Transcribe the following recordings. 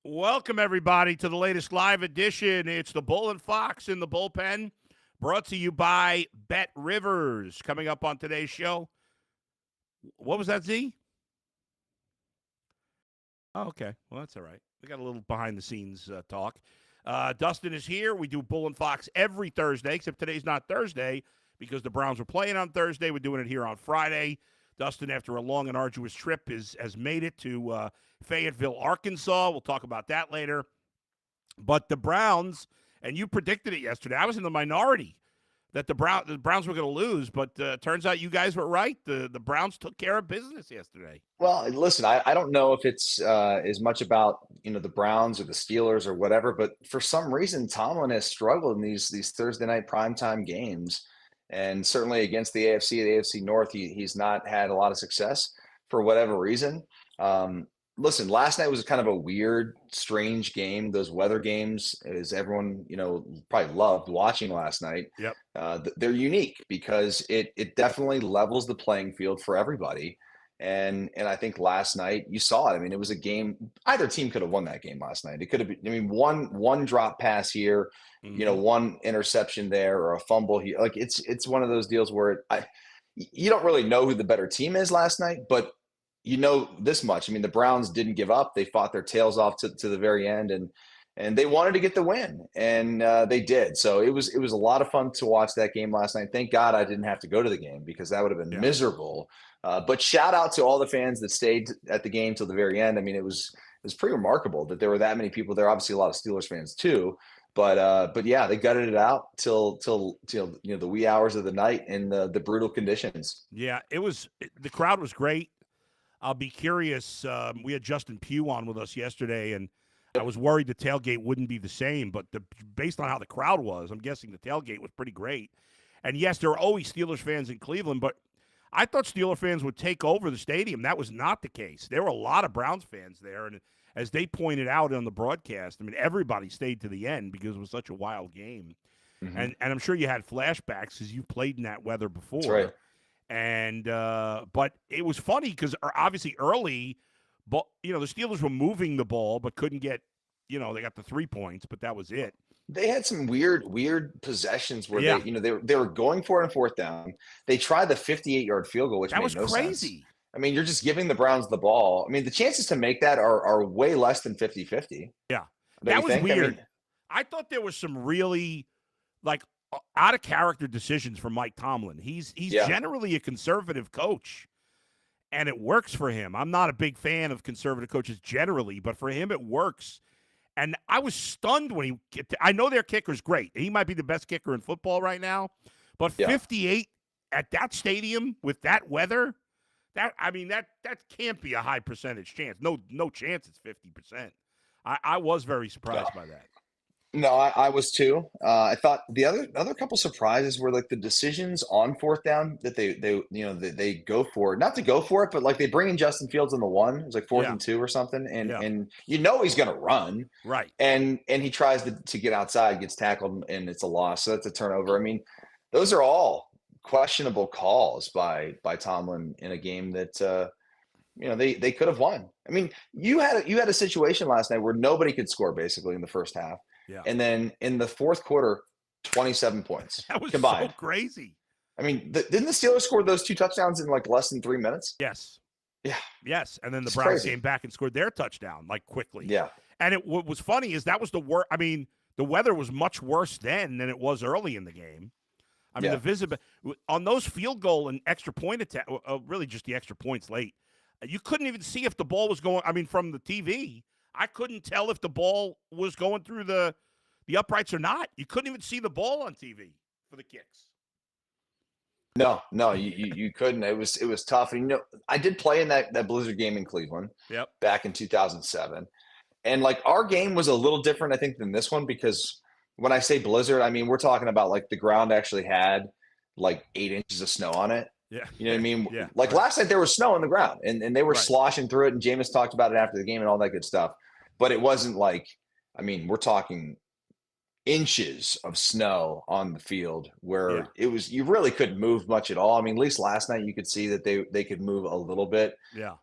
Welcome, everybody, to the latest live edition. It's the Bull and Fox in the Bullpen, brought to you by Bet Rivers. Coming up on today's show. What was that, Z? Oh, okay. Well, that's all right. We got a little behind-the-scenes talk. Dustin is here. We do Bull and Fox every Thursday, except today's not Thursday because the Browns were playing on Thursday. We're doing it here on Friday. Dustin, after a long and arduous trip, has made it to Fayetteville, Arkansas. We'll talk about that later. But the Browns, and you predicted it yesterday. I was in the minority that the Browns were going to lose, but turns out you guys were right. The Browns took care of business yesterday. Well, listen, I don't know if it's as much about the Browns or the Steelers or whatever, but for some reason Tomlin has struggled in these Thursday night primetime games, and certainly against the AFC North, he's not had a lot of success for whatever reason. Listen, last night was kind of a weird, strange game. Those weather games, as everyone probably loved watching last night. Yep. They're unique because it definitely levels the playing field for everybody. And I think last night you saw it. I mean, it was a game. Either team could have won that game last night. It could have been. I mean, one drop pass here, one interception there, or a fumble here. Like it's one of those deals where you don't really know who the better team is last night, but you know this much. I mean, the Browns didn't give up. They fought their tails off to the very end, and they wanted to get the win, and they did. So it was a lot of fun to watch that game last night. Thank God I didn't have to go to the game because that would have been miserable. But shout out to all the fans that stayed at the game till the very end. I mean, it was pretty remarkable that there were that many people there. Obviously, a lot of Steelers fans too. But yeah, they gutted it out till the wee hours of the night in the brutal conditions. Yeah, the crowd was great. I'll be curious. We had Justin Pugh on with us yesterday, and I was worried the tailgate wouldn't be the same. But based on how the crowd was, I'm guessing the tailgate was pretty great. And yes, there are always Steelers fans in Cleveland, but I thought Steelers fans would take over the stadium. That was not the case. There were a lot of Browns fans there, and as they pointed out on the broadcast, I mean, everybody stayed to the end because it was such a wild game. Mm-hmm. And I'm sure you had flashbacks because you've played in that weather before. That's right. And but it was funny because obviously early, but the Steelers were moving the ball but couldn't get, they got the 3 points, but that was it. They had some weird possessions where they were going for it on fourth down. They tried the 58-yard field goal, which that made was no crazy. Sense. I mean, you're just giving the Browns the ball. I mean, the chances to make that are way less than 50-50. Yeah, that was weird. I thought there was some really out of character decisions from Mike Tomlin. He's generally a conservative coach, and it works for him. I'm not a big fan of conservative coaches generally, but for him it works. And I was stunned when I know their kicker's great. He might be the best kicker in football right now, but 58 at that stadium with that weather, that can't be a high percentage chance. No chance it's 50%. I was very surprised by that. No, I was too. I thought the other couple surprises were like the decisions on fourth down that they go for it. Not to go for it, but like they bring in Justin Fields on the one. It was like 4th and 2 or something, and he's going to run, right? And he tries to get outside, gets tackled, and it's a loss. So that's a turnover. I mean, those are all questionable calls by Tomlin in a game that they could have won. I mean, you had a situation last night where nobody could score basically in the first half. Yeah. And then in the fourth quarter, 27 points that was combined. So crazy. I mean, didn't the Steelers score those 2 touchdowns in like less than 3 minutes? Yes. Yeah. Yes. And then the Browns came back and scored their touchdown quickly. Yeah. And what was funny is that was the worst. I mean, the weather was much worse then than it was early in the game. I mean, the visibility on those field goal and extra point attack, really just the extra points late. You couldn't even see if the ball was going. I mean, from the TV, I couldn't tell if the ball was going through the uprights or not. You couldn't even see the ball on TV for the kicks. No, you couldn't. It was tough. And I did play in that Blizzard game in Cleveland. Yep. Back in 2007, and like our game was a little different, I think, than this one because when I say blizzard, I mean we're talking about like the ground actually had like 8 inches of snow on it. Yeah. You know what I mean? Yeah. Like last night there was snow on the ground and they were sloshing through it, and Jameis talked about it after the game and all that good stuff. But it wasn't like, I mean, we're talking inches of snow on the field where it was, you really couldn't move much at all. I mean, at least last night you could see that they could move a little bit. Yeah.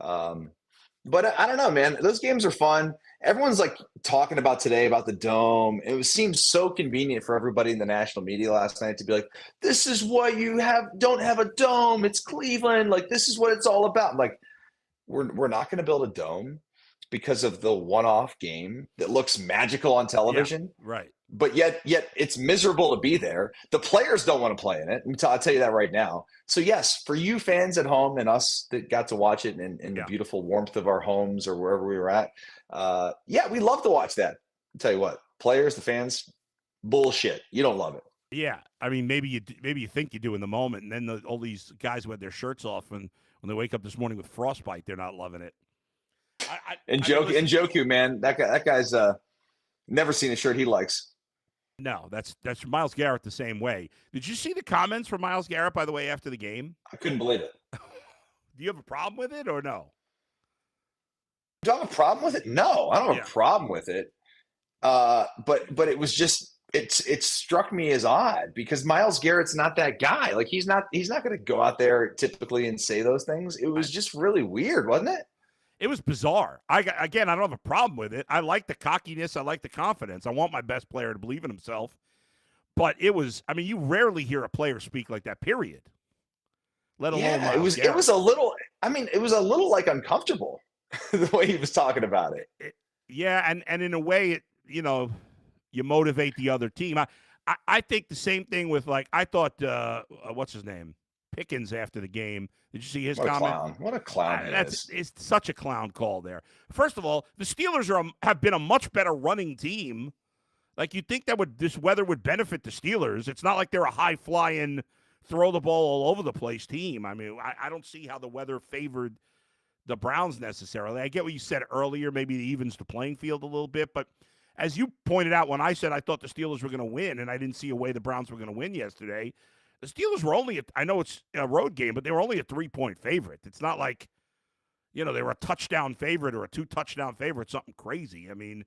But I don't know, man. Those games are fun. Everyone's like talking about today about the dome. It seemed so convenient for everybody in the national media last night to be like, "This is why you don't have a dome. It's Cleveland. Like this is what it's all about." Like we're not going to build a dome because of the one-off game that looks magical on television. Yeah, right. But yet it's miserable to be there. The players don't want to play in it. I'll tell you that right now. So yes, for you fans at home and us that got to watch it in the beautiful warmth of our homes or wherever we were at, we love to watch that. I'll tell you what, players, the fans, bullshit. You don't love it. Yeah, I mean, maybe you think you do in the moment, and then all these guys who had their shirts off, and when they wake up this morning with frostbite, they're not loving it. Njoku, man, that guy's never seen a shirt he likes. No, that's Myles Garrett the same way. Did you see the comments from Myles Garrett, by the way, after the game? I couldn't believe it. Do you have a problem with it or no? Do I have a problem with it? No, I don't have a problem with it. But it was just it struck me as odd because Myles Garrett's not that guy. Like he's not going to go out there typically and say those things. It was just really weird, wasn't it? It was bizarre. I don't have a problem with it. I like the cockiness. I like the confidence. I want my best player to believe in himself. But it was, I mean, you rarely hear a player speak like that, period. Let alone it was a little like uncomfortable the way he was talking about it. And in a way, you motivate the other team. I think the same thing with, like, I thought, what's his name? Pickens after the game. Did you see his comment? What a clown! It's such a clown call there. First of all, the Steelers have been a much better running team. Like you'd think this weather would benefit the Steelers. It's not like they're a high flying, throw the ball all over the place team. I mean, I don't see how the weather favored the Browns necessarily. I get what you said earlier. Maybe it evens the playing field a little bit, but as you pointed out when I said I thought the Steelers were going to win, and I didn't see a way the Browns were going to win yesterday. The Steelers were I know it's a road game, but they were only a 3-point favorite. It's not like, they were a touchdown favorite or a 2-touchdown favorite, something crazy. I mean,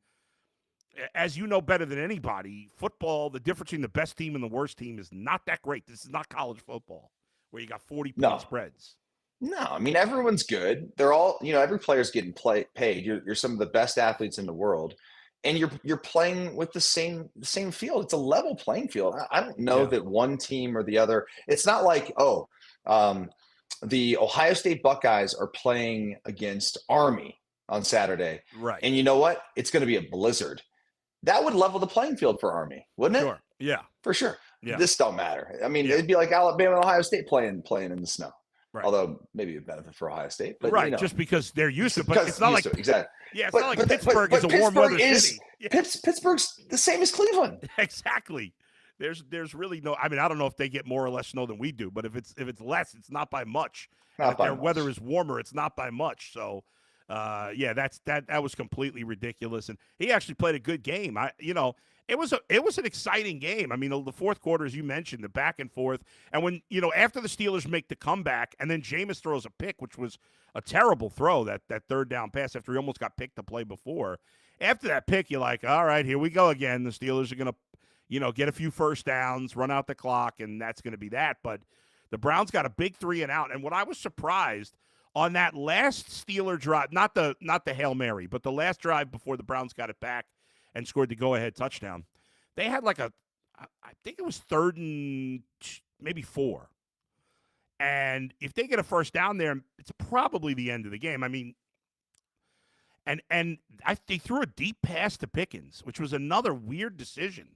as you know better than anybody, football, the difference between the best team and the worst team is not that great. This is not college football where you got 40-point spreads. No, I mean, everyone's good. They're all, every player's getting paid. You're some of the best athletes in the world. And you're playing with the same field. It's a level playing field. I don't know that one team or the other. It's not like the Ohio State Buckeyes are playing against Army on Saturday, right? And you know what? It's going to be a blizzard. That would level the playing field for Army, wouldn't it? Sure. Yeah. For sure. Yeah. This don't matter. I mean, it'd be like Alabama and Ohio State playing in the snow. Right. Although maybe a benefit for Ohio State, but just because they're used to it. But it's not like exactly. Yeah, it's not like Pittsburgh is a warm weather city. Pittsburgh's the same as Cleveland. Exactly. There's really no. I mean, I don't know if they get more or less snow than we do, but if it's less, it's not by much. If their weather is warmer, it's not by much. So, that was completely ridiculous. And he actually played a good game. It was an exciting game. I mean, the fourth quarter, as you mentioned, the back and forth. And when, after the Steelers make the comeback and then Jameis throws a pick, which was a terrible throw, that third down pass after he almost got picked the play before. After that pick, you're like, all right, here we go again. The Steelers are going to, get a few first downs, run out the clock, and that's going to be that. But the Browns got a big 3 and out. And what I was surprised on that last Steeler drive, not the Hail Mary, but the last drive before the Browns got it back and scored the go-ahead touchdown, they had I think it was 3rd and maybe 4. And if they get a first down there, it's probably the end of the game. I mean, they threw a deep pass to Pickens, which was another weird decision.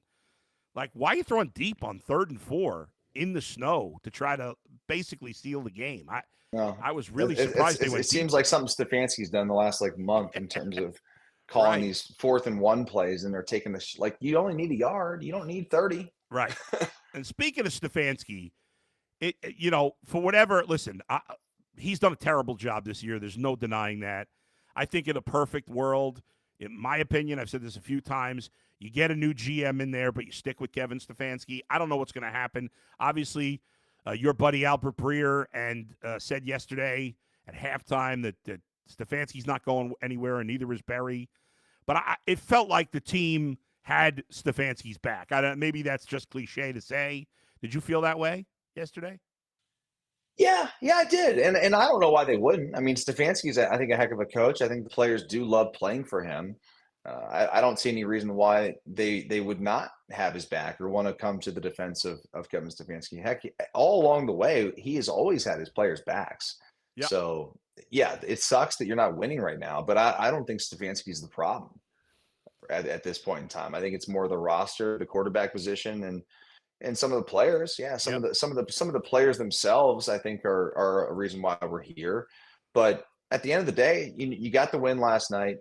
Like, why are you throwing deep on 3rd and 4 in the snow to try to basically seal the game? I was really surprised they went. It seems like something Stefanski's done the last month in terms of calling these 4th and 1 plays, and they're taking you only need a yard. You don't need 30. Right. And speaking of Stefanski, for whatever, listen, he's done a terrible job this year. There's no denying that. I think in a perfect world, in my opinion, I've said this a few times, you get a new GM in there, but you stick with Kevin Stefanski. I don't know what's going to happen. Obviously, your buddy Albert Breer said yesterday at halftime that Stefanski's not going anywhere, and neither is Berry. But it felt like the team had Stefanski's back. Maybe that's just cliche to say. Did you feel that way yesterday? Yeah, I did, and I don't know why they wouldn't. I mean, Stefanski's, I think, a heck of a coach. I think the players do love playing for him. I don't see any reason why they would not have his back or want to come to the defense of Kevin Stefanski. Heck, all along the way, he has always had his players' backs. Yep. So, yeah, it sucks that you're not winning right now, but I don't think Stefanski's the problem at this point in time. I think it's more the roster, the quarterback position, and some of the players. Yeah, some of the players themselves, I think, are a reason why we're here. But at the end of the day, you got the win last night.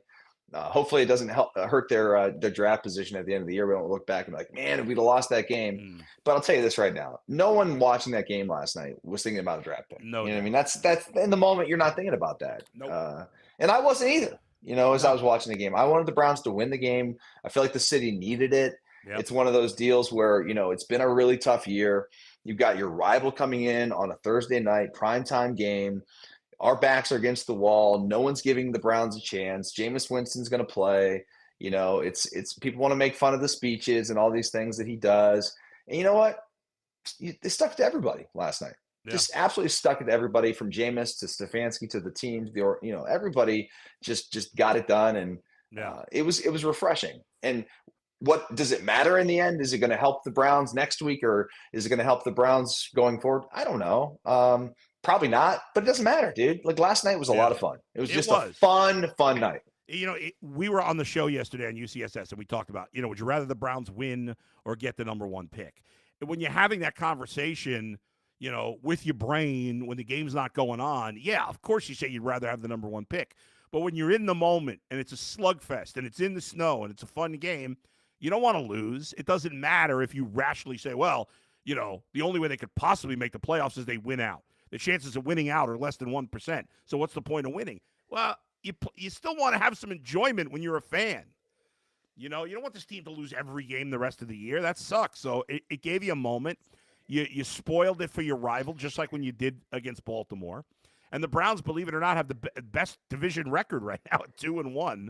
Hopefully, it doesn't hurt their draft position at the end of the year. We don't look back and be like, man, if we'd have lost that game. But I'll tell you this right now: no one watching that game last night was thinking about a draft pick. No, you know what I mean? That's in the moment. You're not thinking about that. Nope. And I wasn't either. As I was watching the game, I wanted the Browns to win the game. I feel like the city needed it. Yep. It's one of those deals where, it's been a really tough year. You've got your rival coming in on a Thursday night primetime game. Our backs are against the wall. No one's giving the Browns a chance. Jameis Winston's going to play. It's people want to make fun of the speeches and all these things that he does. And you know what? They stuck to everybody last night. Yeah. Just absolutely stuck it to everybody, from Jameis to Stefanski to the team. Everybody just got it done, and it was refreshing. And what does it matter in the end? Is it going to help the Browns next week, or is it going to help the Browns going forward? I don't know. Probably not, but it doesn't matter, dude. Like, last night was a lot of fun. It was a fun night. We were on the show yesterday on UCSS, and we talked about, would you rather the Browns win or get the number one pick? And when you're having that conversation, with your brain, when the game's not going on, yeah, of course you say you'd rather have the number one pick. But when you're in the moment and it's a slugfest and it's in the snow and it's a fun game, you don't want to lose. It doesn't matter if you rationally say, well, the only way they could possibly make the playoffs is they win out. The chances of winning out are less than 1%. So what's the point of winning? Well, you still want to have some enjoyment when you're a fan. You don't want this team to lose every game the rest of the year. That sucks. So it gave you a moment. You spoiled it for your rival, just like when you did against Baltimore. And the Browns, believe it or not, have the best division record right now at 2-1.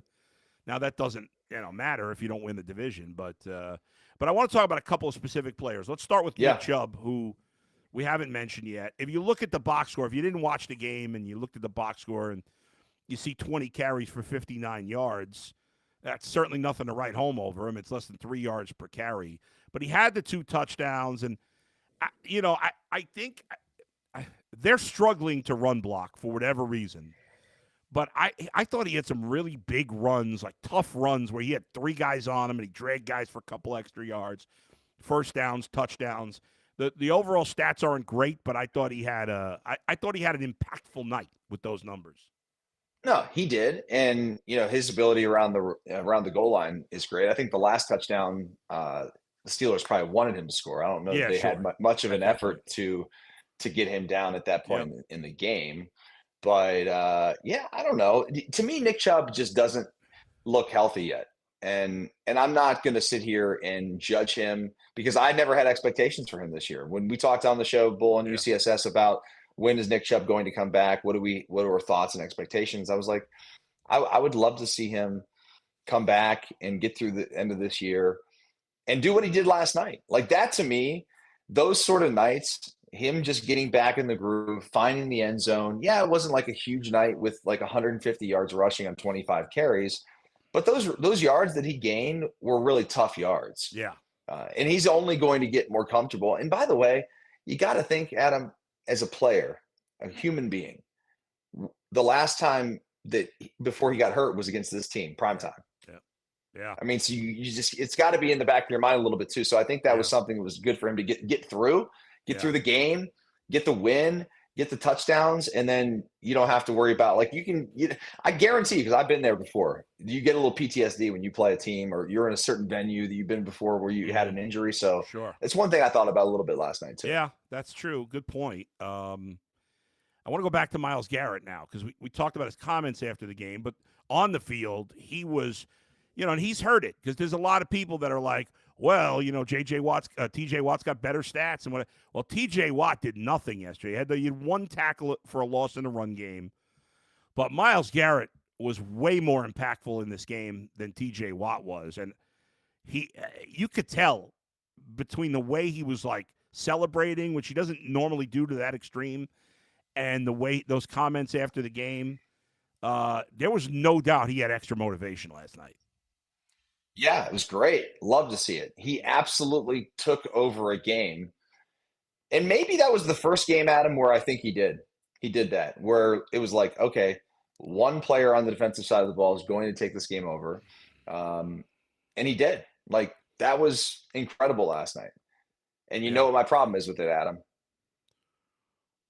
Now, that doesn't matter if you don't win the division. But I want to talk about a couple of specific players. Let's start with Nick Chubb, who we haven't mentioned yet. If you look at the box score, if you didn't watch the game and you looked at the box score and you see 20 carries for 59 yards, that's certainly nothing to write home over him. It's less than 3 yards per carry. But he had the 2 touchdowns, and, I think they're struggling to run block for whatever reason. But I thought he had some really big runs, like tough runs, where he had 3 guys on him and he dragged guys for a couple extra yards, first downs, touchdowns. The overall stats aren't great, but I thought he had an impactful night with those numbers. No, he did, and his ability around the goal line is great. I think the last touchdown, the Steelers probably wanted him to score. I don't know if they had much of an effort to get him down at that point in the game. But I don't know. To me, Nick Chubb just doesn't look healthy yet. And I'm not going to sit here and judge him, because I never had expectations for him this year. When we talked on the show, Bull and UCSS, about when is Nick Chubb going to come back, what are our thoughts and expectations, I was like, I would love to see him come back and get through the end of this year and do what he did last night. Like, that, to me, those sort of nights, him just getting back in the groove, finding the end zone. Yeah, it wasn't like a huge night with like 150 yards rushing on 25 carries, but those yards that he gained were really tough yards. Yeah. And he's only going to get more comfortable. And by the way, you got to think, Adam, as a player, a human being, the last time that before he got hurt was against this team, primetime. Yeah. I mean, so you just, it's got to be in the back of your mind a little bit too. So I think that was something that was good for him to get through the game, get the win, get the touchdowns, and then you don't have to worry about, like, I guarantee, because I've been there before, you get a little PTSD when you play a team or you're in a certain venue that you've been before where you had an injury. So it's one thing I thought about a little bit last night too. Yeah, that's true. Good point. I want to go back to Myles Garrett now, because we talked about his comments after the game, but on the field, he was, and he's heard it, because there's a lot of people that are like, well, TJ Watt's got better stats. And well, TJ Watt did nothing yesterday. He had 1 tackle for a loss in the run game. But Myles Garrett was way more impactful in this game than TJ Watt was. And you could tell between the way he was like celebrating, which he doesn't normally do to that extreme, and the way those comments after the game, there was no doubt he had extra motivation last night. Yeah, it was great. Love to see it. He absolutely took over a game. And maybe that was the first game, Adam, where I think he did. He did that, where it was like, okay, one player on the defensive side of the ball is going to take this game over. And he did. Like, that was incredible last night. And you know what my problem is with it, Adam?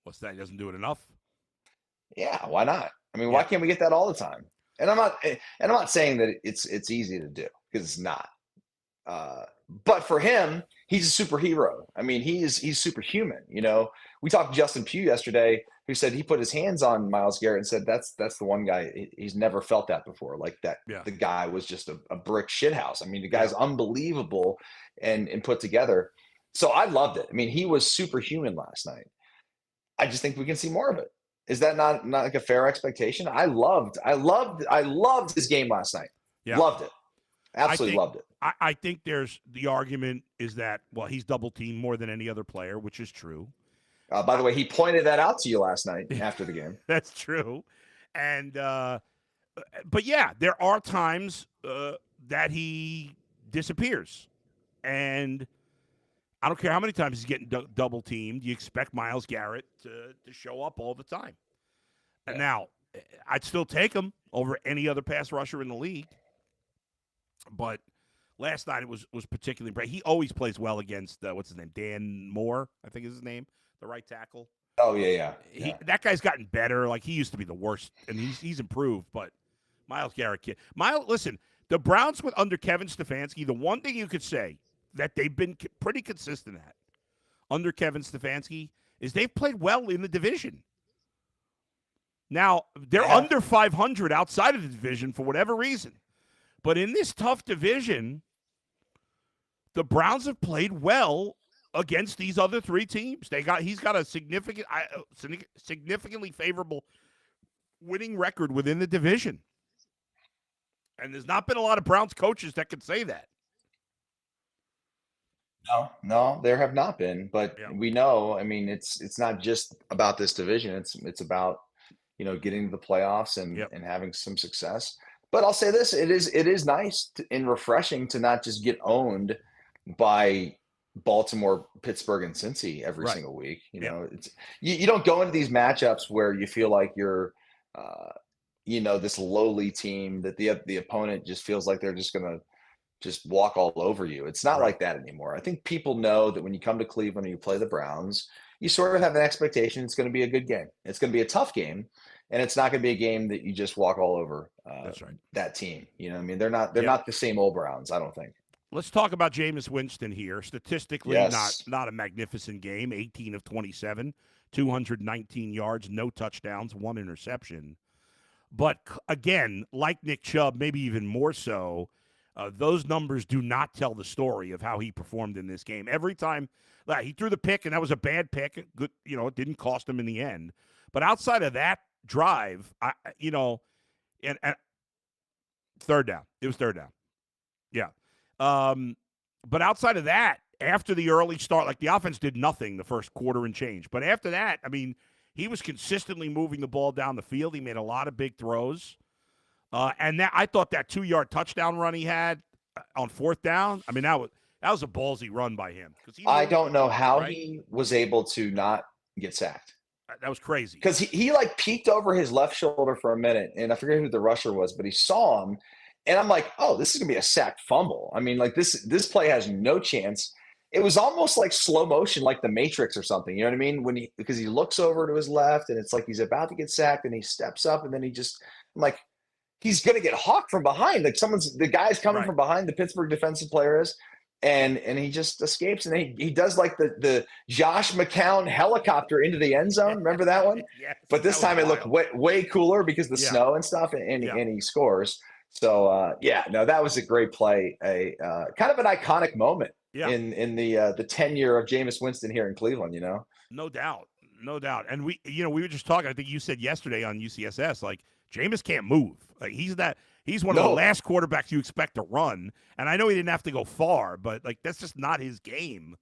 What's that? He doesn't do it enough? Yeah, why not? I mean, why can't we get that all the time? And I'm not saying that it's easy to do, because it's not. But for him, he's a superhero. I mean, he's superhuman. You know, we talked to Justin Pugh yesterday, who said he put his hands on Myles Garrett and said that's the one guy he's never felt that before. Like that, the guy was just a brick shithouse. I mean, the guy's unbelievable and put together. So I loved it. I mean, he was superhuman last night. I just think we can see more of it. Is that not like a fair expectation? I loved his game last night. Yeah. Loved it. Absolutely loved it. I think there's the argument is that, well, he's double teamed more than any other player, which is true. By the way, he pointed that out to you last night after the game. That's true. And, but yeah, there are times that he disappears. And I don't care how many times he's getting double teamed. You expect Myles Garrett to show up all the time. Yeah. And now, I'd still take him over any other pass rusher in the league. But last night it was particularly bright. He always plays well against, what's his name, Dan Moore, I think is his name, the right tackle. Oh, yeah. That guy's gotten better. Like, he used to be the worst, and he's improved. But Myles Garrett, listen, the Browns under Kevin Stefanski, the one thing you could say that they've been pretty consistent at under Kevin Stefanski is they've played well in the division. Now, they're under 500 outside of the division for whatever reason. But in this tough division, the Browns have played well against these other three teams. He's got a significantly favorable winning record within the division. And there's not been a lot of Browns coaches that could say that. No, there have not been. But we know, I mean, it's not just about this division. It's about, getting to the playoffs and having some success. But I'll say this: it is nice and refreshing to not just get owned by Baltimore, Pittsburgh, and Cincy every single week. You know, you don't go into these matchups where you feel like you're, this lowly team that the opponent just feels like they're just gonna just walk all over you. It's not like that anymore. I think people know that when you come to Cleveland and you play the Browns, you sort of have an expectation it's going to be a good game. It's going to be a tough game. And it's not going to be a game that you just walk all over that team. You know what I mean? They're not the same old Browns, I don't think. Let's talk about Jameis Winston here. Statistically, not a magnificent game. 18 of 27, 219 yards, no touchdowns, 1 interception. But again, like Nick Chubb, maybe even more so, those numbers do not tell the story of how he performed in this game. Every time he threw the pick, and that was a bad pick. Good, it didn't cost him in the end. But outside of that drive, and third down. It was third down. Yeah. But outside of that, after the early start, like the offense did nothing the first quarter and change. But after that, I mean, he was consistently moving the ball down the field. He made a lot of big throws. And I thought that 2-yard touchdown run he had on fourth down, I mean, that was a ballsy run by him. I don't know how he was able to not get sacked. That was crazy. Because he peeked over his left shoulder for a minute, and I forget who the rusher was, but he saw him, and I'm like, oh, this is going to be a sacked fumble. I mean, like this play has no chance. It was almost like slow motion, like the Matrix or something. You know what I mean? Because he looks over to his left, and it's like he's about to get sacked, and he steps up, and then I'm like, he's going to get hawked from behind. Like the guy's coming from behind, the Pittsburgh defensive player is. And he just escapes, and he does like the Josh McCown helicopter into the end zone. Remember that one? Yes, but this time it looked way cooler because of the snow and stuff, and he scores. So that was a great play, a kind of an iconic moment in the tenure of Jameis Winston here in Cleveland. No doubt. And we were just talking. I think you said yesterday on UCSS, like Jameis can't move. Like He's one of the last quarterbacks you expect to run. And I know he didn't have to go far, but that's just not his game.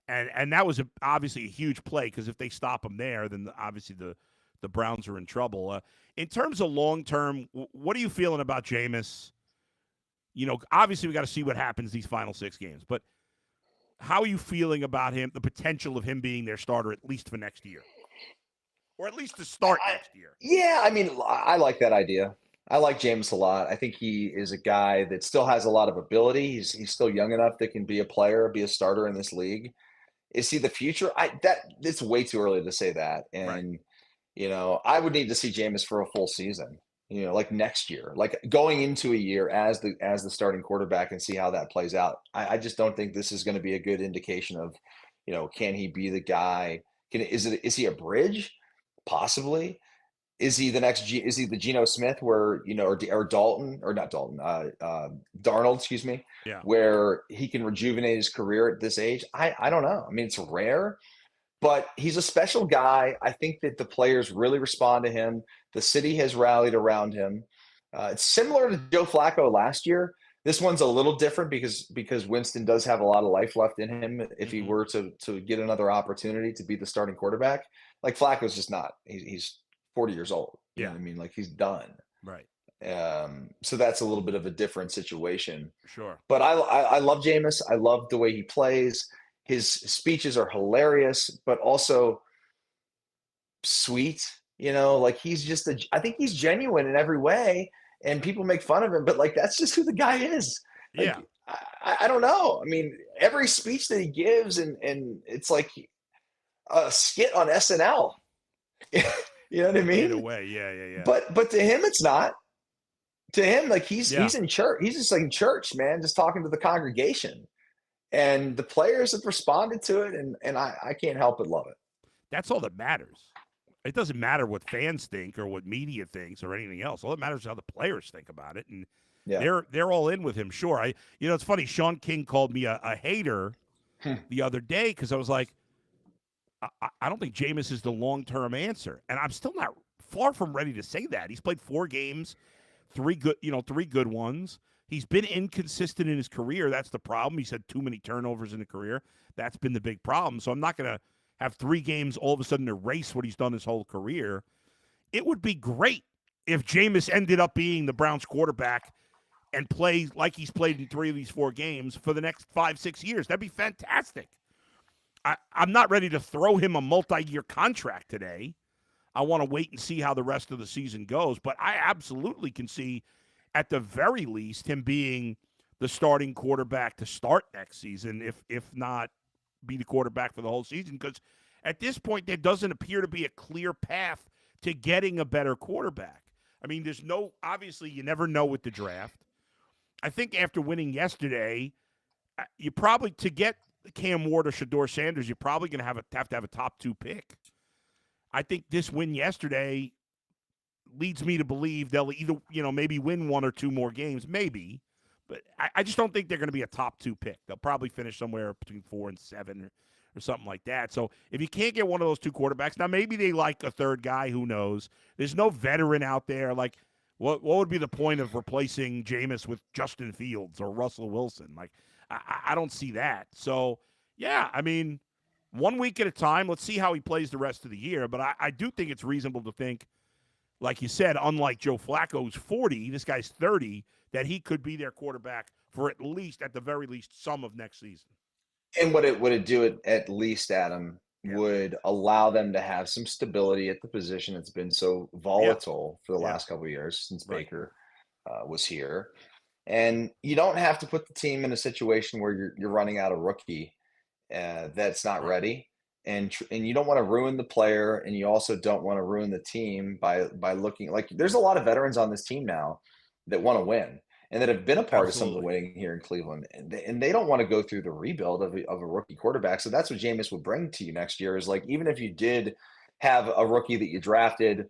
And that was obviously a huge play because if they stop him there, then obviously the Browns are in trouble. In terms of long-term, what are you feeling about Jameis? Obviously we got to see what happens these final 6 games, but how are you feeling about him, the potential of him being their starter at least for next year? Or at least to start next year? Yeah, I mean, I like that idea. I like Jameis a lot. I think he is a guy that still has a lot of ability. He's still young enough that can be a player, be a starter in this league. Is he the future? It's way too early to say that. And I would need to see Jameis for a full season. Like next year, like going into a year as the starting quarterback and see how that plays out. I just don't think this is going to be a good indication of, can he be the guy? Is he a bridge? Possibly. Is he the next? Is he the Geno Smith where or Dalton or not Dalton? Darnold, excuse me. Yeah. Where he can rejuvenate his career at this age? I don't know. I mean, it's rare, but he's a special guy. I think that the players really respond to him. The city has rallied around him. It's similar to Joe Flacco last year. This one's a little different because Winston does have a lot of life left in him. If he were to get another opportunity to be the starting quarterback, like Flacco's just not. He's 40 years old. You know what I mean? Like he's done. Right. So that's a little bit of a different situation. Sure. But I love Jameis. I love the way he plays. His speeches are hilarious, but also sweet. Like he's just I think he's genuine in every way, and people make fun of him, but like that's just who the guy is. Like, yeah. I don't know. I mean, every speech that he gives, and it's like a skit on SNL. You know what I mean? In a way, yeah. But to him, it's not. To him, like he's in church. He's just like in church, man, just talking to the congregation. And the players have responded to it, and I can't help but love it. That's all that matters. It doesn't matter what fans think or what media thinks or anything else. All that matters is how the players think about it, and they're all in with him. Sure, it's funny. Sean King called me a hater the other day because I was like, I don't think Jameis is the long-term answer, and I'm still not far from ready to say that. He's played 4 games, 3 good ones. He's been inconsistent in his career. That's the problem. He's had too many turnovers in the career. That's been the big problem. So I'm not going to have 3 games all of a sudden erase what he's done his whole career. It would be great if Jameis ended up being the Browns quarterback and plays like he's played in 3 of these 4 games for the next 5-6 years. That'd be fantastic. I'm not ready to throw him a multi-year contract today. I want to wait and see how the rest of the season goes. But I absolutely can see, at the very least, him being the starting quarterback to start next season, if not be the quarterback for the whole season. Because at this point, there doesn't appear to be a clear path to getting a better quarterback. I mean, obviously, you never know with the draft. I think after winning yesterday, you probably, to get Cam Ward or Shedeur Sanders, you're probably going to have to have a top 2 pick. I think this win yesterday leads me to believe they'll either, maybe win 1 or 2 more games, maybe. But I just don't think they're going to be a top 2 pick. They'll probably finish somewhere between 4 and 7 or something like that. So if you can't get one of those 2 quarterbacks, now maybe they like a third guy, who knows? There's no veteran out there. Like, what would be the point of replacing Jameis with Justin Fields or Russell Wilson? Like, I don't see that. So, yeah, I mean, 1 week at a time. Let's see how he plays the rest of the year. But I do think it's reasonable to think, like you said, unlike Joe Flacco, who's 40, this guy's 30, that he could be their quarterback for at the very least, some of next season. And what it do at least, Adam, would allow them to have some stability at the position that's been so volatile for the last couple of years since Baker was here. And you don't have to put the team in a situation where you're running out a rookie that's not ready. And you don't want to ruin the player, and you also don't want to ruin the team by looking like there's a lot of veterans on this team now that want to win and that have been a part of some of the winning here in Cleveland, and they don't want to go through the rebuild of a rookie quarterback. So that's what Jameis would bring to you next year, is like, even if you did have a rookie that you drafted,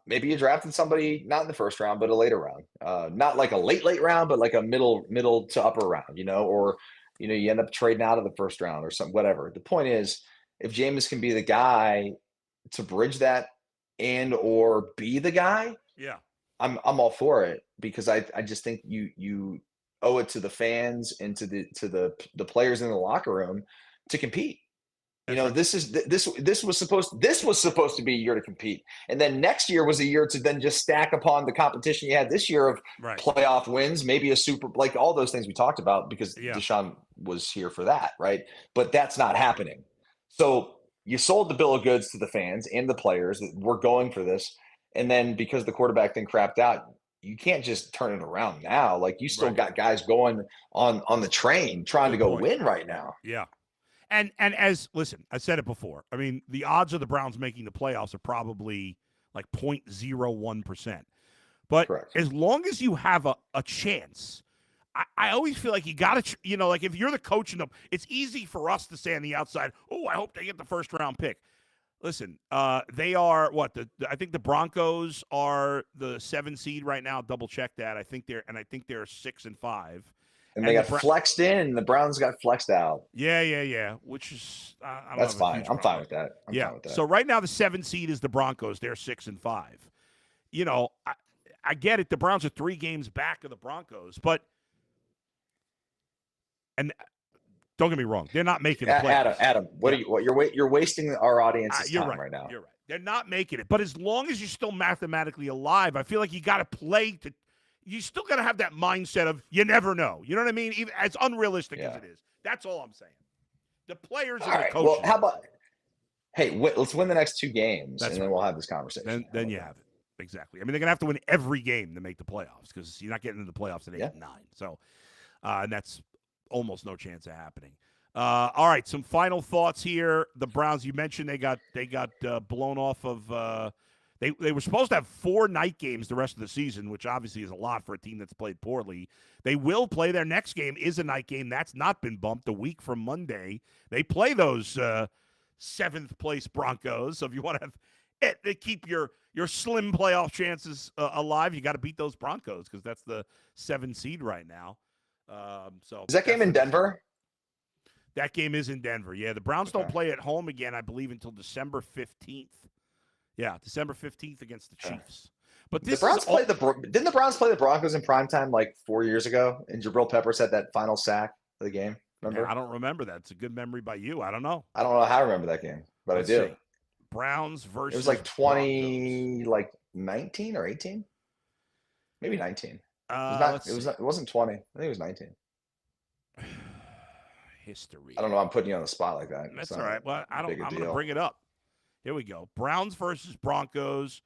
maybe you drafted somebody not in the first round but a later round, not like a late round, but like a middle to upper round, or you end up trading out of the first round or something, whatever. The point is, if Jameis can be the guy to bridge that and or be the guy, I'm all for it, because I just think you owe it to the fans and to the players in the locker room to compete. This was supposed to be a year to compete, and then next year was a year to then just stack upon the competition you had this year of playoff wins, maybe a super, like all those things we talked about, because Deshaun was here for that, right? But that's not happening. So you sold the bill of goods to the fans and the players that we're going for this, and then because the quarterback thing crapped out, you can't just turn it around now. Like, you still got guys going on the train trying to go win right now. Yeah. And listen, I said it before. I mean, the odds of the Browns making the playoffs are probably like 0.01%. But as long as you have a chance, I always feel like you got to, like if you're the coach, it's easy for us to say on the outside, oh, I hope they get the first round pick. Listen, they are I think the Broncos are the 7 seed right now. Double check that. I think they're 6-5. And they got flexed in, and the Browns got flexed out. Yeah. Which is that's fine. I'm fine with that. I'm fine with that. So right now the 7 seed is the Broncos. They're 6-5. I get it. The Browns are 3 games back of the Broncos, but don't get me wrong, they're not making the playoffs. Adam, you're wasting our audience's time right now. You're right. They're not making it. But as long as you're still mathematically alive, I feel like you got to play to. You still got to have that mindset of you never know. You know what I mean? Even as unrealistic as it is. That's all I'm saying. The players and the coaches. Well, how about, let's win the next 2 games, and then we'll have this conversation. Then you have it. Exactly. I mean, they're going to have to win every game to make the playoffs, because you're not getting into the playoffs at 8 and 9. So, and that's almost no chance of happening. All right, some final thoughts here. The Browns, you mentioned they got blown off of They were supposed to have 4 night games the rest of the season, which obviously is a lot for a team that's played poorly. They will play their next game is a night game. That's not been bumped a week from Monday. They play those 7th place Broncos. So if you want to have keep your slim playoff chances alive, you got to beat those Broncos, because that's the 7 seed right now. So is that game in Denver? That game is in Denver. Yeah, the Browns don't play at home again, I believe, until December 15th. Yeah, December 15th against the Chiefs. But this didn't the Browns play the Broncos in primetime like 4 years ago? And Jabril Peppers had that final sack of the game. Remember? I don't remember that. It's a good memory by you. I don't know. I don't know how I remember that game, but I do. Browns versus. It was like 19 or 18, maybe 19. It wasn't 20. I think it was 19. History. I don't know. I'm putting you on the spot like that. That's all right. Well, I'm going to bring it up. Here we go. Browns versus Broncos.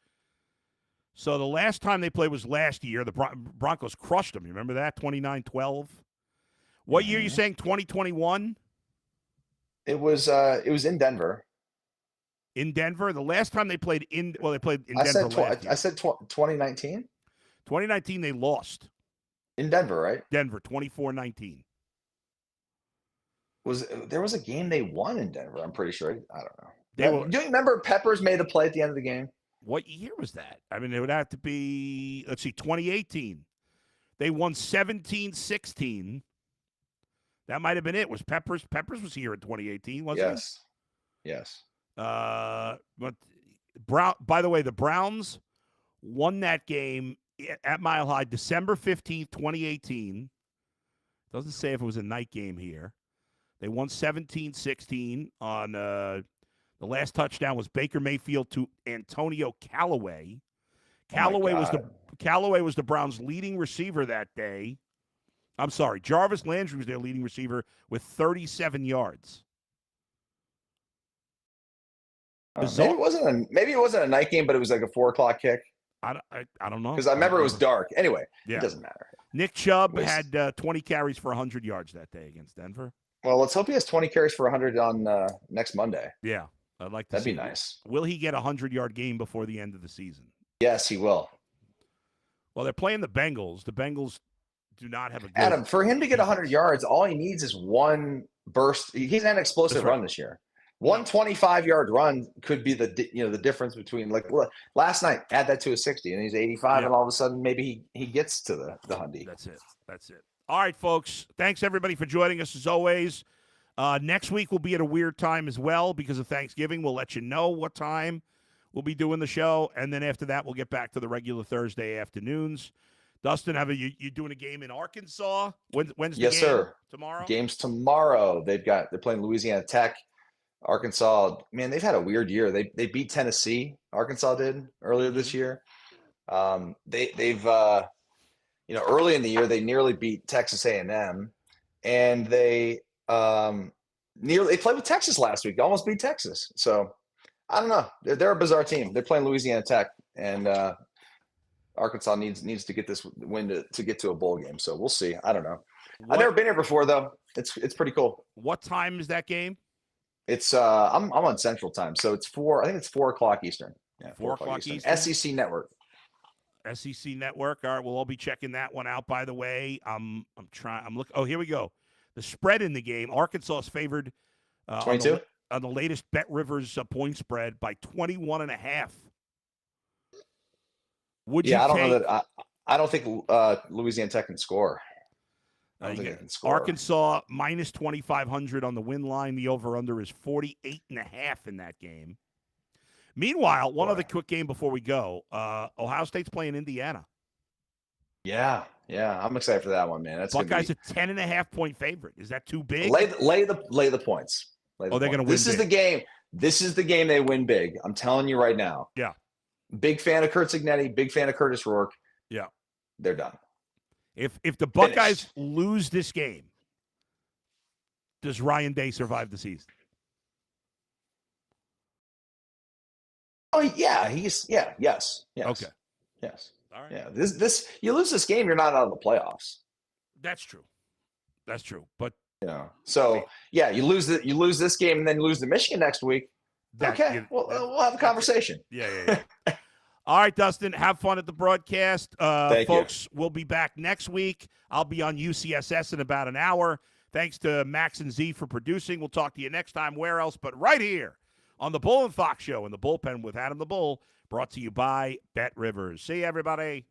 So the last time they played was last year. The Broncos crushed them. You remember that? 29-12. What year are you saying? 2021? It was in Denver. In Denver? The last time they played they played in Denver last year. I said 2019. 2019 they lost. In Denver, right? Denver, 24-19. There was a game they won in Denver, I'm pretty sure. I don't know. Do you remember Peppers made a play at the end of the game? What year was that? I mean, it would have to be, 2018. They won 17-16. That might have been it. Was Peppers? Peppers was here in 2018, wasn't he? Yes. But by the way, the Browns won that game at Mile High December 15th, 2018. Doesn't say if it was a night game here. They won 17-16 on the last touchdown was Baker Mayfield to Antonio Callaway. Callaway was the Browns' leading receiver that day. I'm sorry, Jarvis Landry was their leading receiver with 37 yards. Maybe it wasn't a night game, but it was like a 4:00 kick. I don't know, because I remember it was dark. Anyway, It doesn't matter. Nick Chubb had 20 carries for 100 yards that day against Denver. Well, let's hope he has 20 carries for 100 on next Monday. Yeah, I'd like to. That'd be nice. Will he get a 100-yard game before the end of the season? Yes, he will. Well, they're playing the Bengals. The Bengals do not have a good Adam, for him to get 100 yards, all he needs is one burst. He's had an explosive run this year. One 25-yard run could be the difference between, like, last night, add that to a 60, and he's 85, and all of a sudden maybe he gets to the 100. That's it. All right, folks. Thanks, everybody, for joining us, as always. Next week will be at a weird time as well because of Thanksgiving. We'll let you know what time we'll be doing the show, and then after that, we'll get back to the regular Thursday afternoons. Dustin, you doing a game in Arkansas? When's the Yes, game? Sir. Tomorrow? Games tomorrow. They're playing Louisiana Tech. Arkansas, man, they've had a weird year. They beat Tennessee. Arkansas did earlier this year. They've early in the year they nearly beat Texas A&M, and they played with Texas last week. Almost beat Texas. So I don't know. They're a bizarre team. They're playing Louisiana Tech, and Arkansas needs to get this win to get to a bowl game. So we'll see. I don't know. I've never been here before though. It's pretty cool. What time is that game? It's I'm on Central Time, so it's 4 o'clock Eastern. Yeah, 4 o'clock Eastern. SEC Network. SEC Network. All right, we'll all be checking that one out. By the way, I'm looking. Oh, here we go. The spread in the game. Arkansas is favored 22 on the latest Bet Rivers point spread by 21.5. Would you? I don't know that. I don't think Louisiana Tech can score. I don't think they can score. Arkansas minus 2,500 on the win line. The over/under is 48.5 in that game. Meanwhile, one other quick game before we go. Ohio State's playing Indiana. Yeah, I'm excited for that one, man. That's Buckeyes a 10.5-point favorite. Is that too big? Lay the points. They're going to win. This is the game. This is the game they win big. I'm telling you right now. Yeah. Big fan of Kurt Signetti. Big fan of Curtis Rourke. Yeah. They're done. If the Buckeyes lose this game, does Ryan Day survive the season? Oh yeah, yes. Okay. Yes. All right. Yeah. This you lose this game, you're not out of the playoffs. That's true. But so you lose this game and then you lose to Michigan next week. We'll have a conversation. Yeah. All right, Dustin, have fun at the broadcast. Folks, we'll be back next week. I'll be on UCSS in about an hour. Thanks to Max and Z for producing. We'll talk to you next time. Where else but right here on the Bull and Fox Show in the Bullpen with Adam the Bull, brought to you by Bet Rivers. See you, everybody.